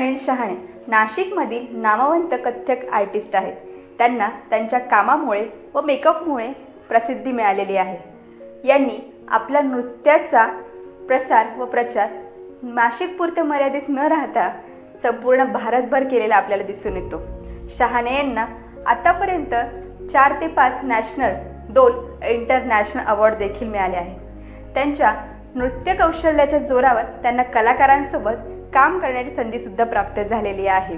अनिल शहाणे नाशिकमधील नामवंत कथ्थक आर्टिस्ट आहेत. त्यांना त्यांच्या कामामुळे व मेकअपमुळे प्रसिद्धी मिळालेली आहे. यांनी आपल्या नृत्याचा प्रसार व प्रचार नाशिकपुरते मर्यादित न राहता संपूर्ण भारतभर केलेला आपल्याला दिसून येतो. शहाणे यांना आतापर्यंत 4 ते 5 नॅशनल 2 इंटरनॅशनल अवॉर्ड देखील मिळाले आहेत. त्यांच्या नृत्य कौशल्याच्या जोरावर त्यांना कलाकारांसोबत काम करण्याची संधीसुद्धा प्राप्त झालेली आहे.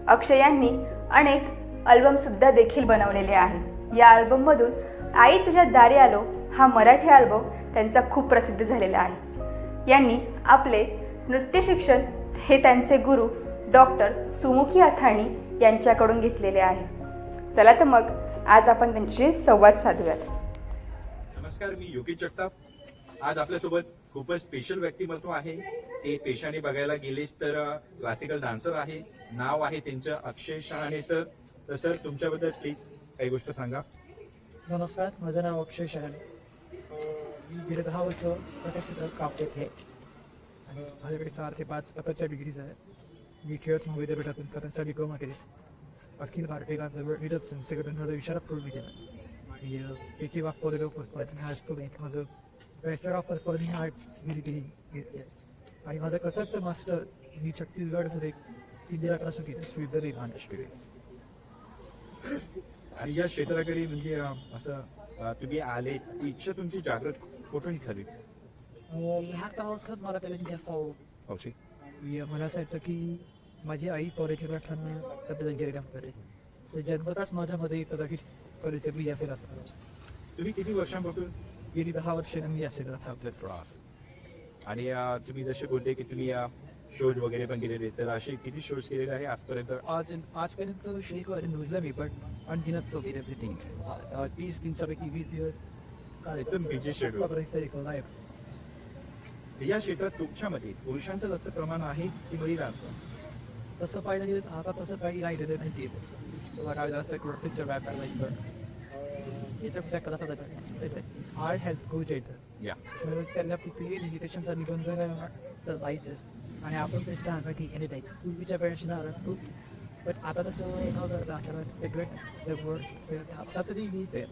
अक्षय यांनी अनेक अल्बमसुद्धा देखील बनवलेले आहेत. या अल्बममधून आई तुझ्या दारी आलो हा मराठी अल्बम त्यांचा खूप प्रसिद्ध झालेला आहे. यांनी आपले नृत्य शिक्षण हे त्यांचे गुरु डॉक्टर सुमुखी अथाणी यांच्याकडून घेतलेले आहे. चला तर मग आज आपण त्यांच्याशी संवाद साधूयात. नमस्कार, मी योगेश जगताप. आज आपल्यासोबत खूपच स्पेशल व्यक्तिमत्व आहे. ते पेशाने बघायला गेलेच तर क्लासिकल डान्सर आहे. नाव आहे त्यांचं अक्षय शहाणे सर. तर सर, तुमच्याबद्दल प्लीज काही गोष्ट सांगा. नमस्कार, माझं नाव अक्षय शहाणे. मी गेले 10 वर्ष कथक क्षेत्रात काम करत आहे आणि माझ्याकडे 4 ते 5 कथकच्या डिग्रीज आहेत. मी खेळत विद्यापीठातून कथकचा डिप्लोमा केले. अखिल भारतीय नीरज संस्थेकडून माझा विशारद करून मी केला. केके ऑफ कॉलेज हायस्कूल माझं बॅचलर ऑफ परफॉर्मिंग आर्ट्स घेतली आहे आणि माझं कथकचं मास्टर मी छत्तीसगडमध्ये इंदिरा केलं विथ द रेव्हांड. आणि या क्षेत्राकडे म्हणजे असं तुम्ही आले, इच्छा तुमची जागृत कुठून झाली? ह्या काळातच मला त्याला जास्त ओके. मला असं वाटतं की माझी आई कॉलेजला असताना तब्येत काम करे तर जन्मताच माझ्यामध्ये कदाचित कॉलेजच्या मी असेल असं. तुम्ही किती वर्षांपासून? गेली 10 वर्ष मी असेल त्रास. आणि तुम्ही जसे बोलले की तुम्ही शोज वगैरे पण केलेले, तर असे किती शोज केलेले आहे आजपर्यंत? आजपर्यंत शेक न्यूजला मी पण आणखीनच केलं एव्हरीथिंग. 30 दिवसापैकी 20 दिवस काय एकदम बिझी शेड्यूल. नाही. या क्षेत्रात तुमच्यामध्ये पुरुषांचं जास्त प्रमाण आहे की महिलांचं? तसं पाहिलं गेलं आता तसं काही राहिलेलं नाही. ते जास्त क्रोटिकच्या व्यापार याच्या कला साधा आर्ट हॅज गुड येतं या त्यांना किती लिमिटेशनचा निबंध तर जायचंच आणि आपण ते स्टार की एनी टाईप पूर्वीच्या पेक्षा खूप. पण आता तसं न करता आता तरी मी ते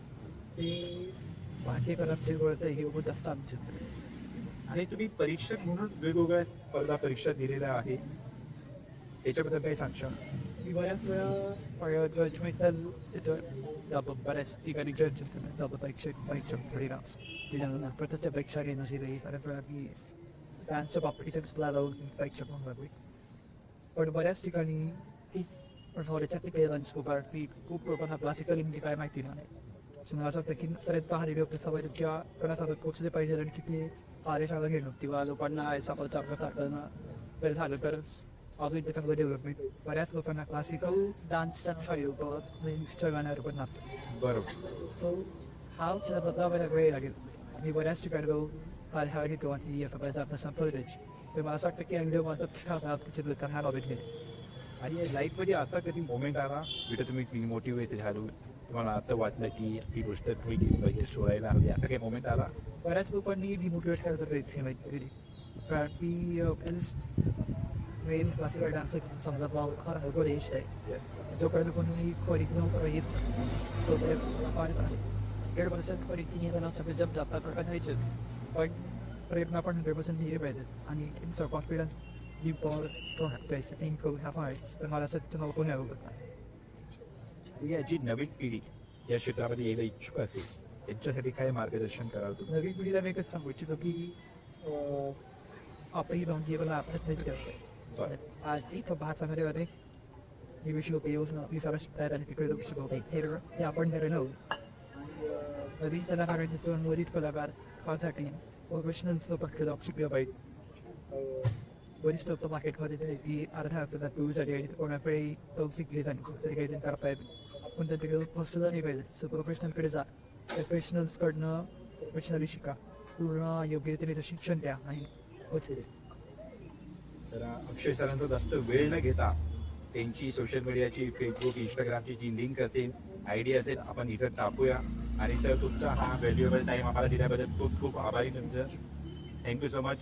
भाग्यकरांचे वळतं हे होत असतं आमच्याकडे. आणि तुम्ही परीक्षक म्हणून वेगवेगळ्या स्पर्धा परीक्षा दिलेल्या आहे, त्याच्याबद्दल काही सांगशाल? मी बऱ्याच वेळा जजमेंटल बऱ्याच ठिकाणी जज परीक्षक पडीला त्याच्यानंतर प्रत्यक्ष परीक्षा घेणं असेल. बऱ्याच वेळा मी डान्सच्या कॉम्पिटिशन्सला जाऊन परीक्षा पण लागली. पण बऱ्याच ठिकाणी खूप लोकांना क्लासिकल म्हणजे काय माहिती नाही. सो मला असं वाटतं की पर्यंत हा रिव्ह्यू सवय किंवा कोणासोबत पोचले पाहिजे आणि तिथे कार्यशाळा घेणं किंवा लोकांना सापडचा प्रसार करणं तर झालं तर अजून त्याच्यामध्ये डेव्हलपमेंट. बऱ्याच लोकांना क्लासिकल डान्सच्या शाळेच्या गाण्यावर पण लागतो. बरोबर. सो हा बदलावायला वेळ लागेल. मी बऱ्याच ठिकाणी जाऊन कार्यशाळा घेतो आणि या सगळ्याचा आपला संपर्क द्यायची. तर मला असं वाटतं की व्हिडिओ माझा चित्र हा बाबत गेले. आणि लाईफमध्ये असा कधी मोमेंट आला जिथे तुम्ही मोटिवेट झालो, तुम्हाला असं वाटलं की ही गोष्ट तुम्ही केली पाहिजे, सोडायला हवी, असं काही मोमेंट आला? बऱ्याच लोकांनी डिमोटिवेट करायचा प्रयत्न केली. कारण की मेन क्लासिकल डान्स समजा फार अवघड एज आहे. जोपर्यंत कोणी करिक्युलम येत तोपर्यंत 100% करिक्युलम सगळे जप जातात करायचे. पण प्रयत्न आपण 100% दिले पाहिजेत आणि तुमचा कॉन्फिडन्स ही पॉवर तो हक्कायची थिंक करू ह्या पाहिजे. तर मला असं तिथं कोणी अवघड नाही. या जी नवीन पिढी या क्षेत्रामध्ये यायला इच्छुक असेल त्यांच्यासाठी काय मार्गदर्शन कराल तुम्ही? नवीन पिढीला मी एकच सांगू इच्छितो की आपली भावना आपल्याच नाही ठेवतो. आज इथं भारतामध्ये अनेक विषय योजना आपली सारा शिकतायत आणि तिकडे लोक शिकवतात. हे आपण नऊ नवीन कलाकारांचे वरील कलाकार खासाठी प्रोफेशनल सोबत शिकलं पाहिजे. वरिष्ठ मार्केटमध्ये की अर्धा हफ्त्यात टूरसाठी आणि कोणाकडे तौफिक घेत आणि खूप तरी काही करतायत. पण त्यांच्याकडे पॉसिबल नाही पाहिजे. सो प्रोफेशनलकडे जा, प्रोफेशनल्सकडनं प्रोफेशनली शिका, पूर्ण योग्यतेचं शिक्षण द्या आणि होते. तर अक्षय सरांचा जास्त वेळ न घेता त्यांची सोशल मीडियाची फेसबुक इंस्टाग्रामची जी लिंक असेल, आयडी असेल, आपण इथं टाकूया. आणि सर, तुमचा हा व्हॅल्युएबल टाईम आम्हाला दिल्याबद्दल खूप खूप आभारी तुमचं. Thank you so much.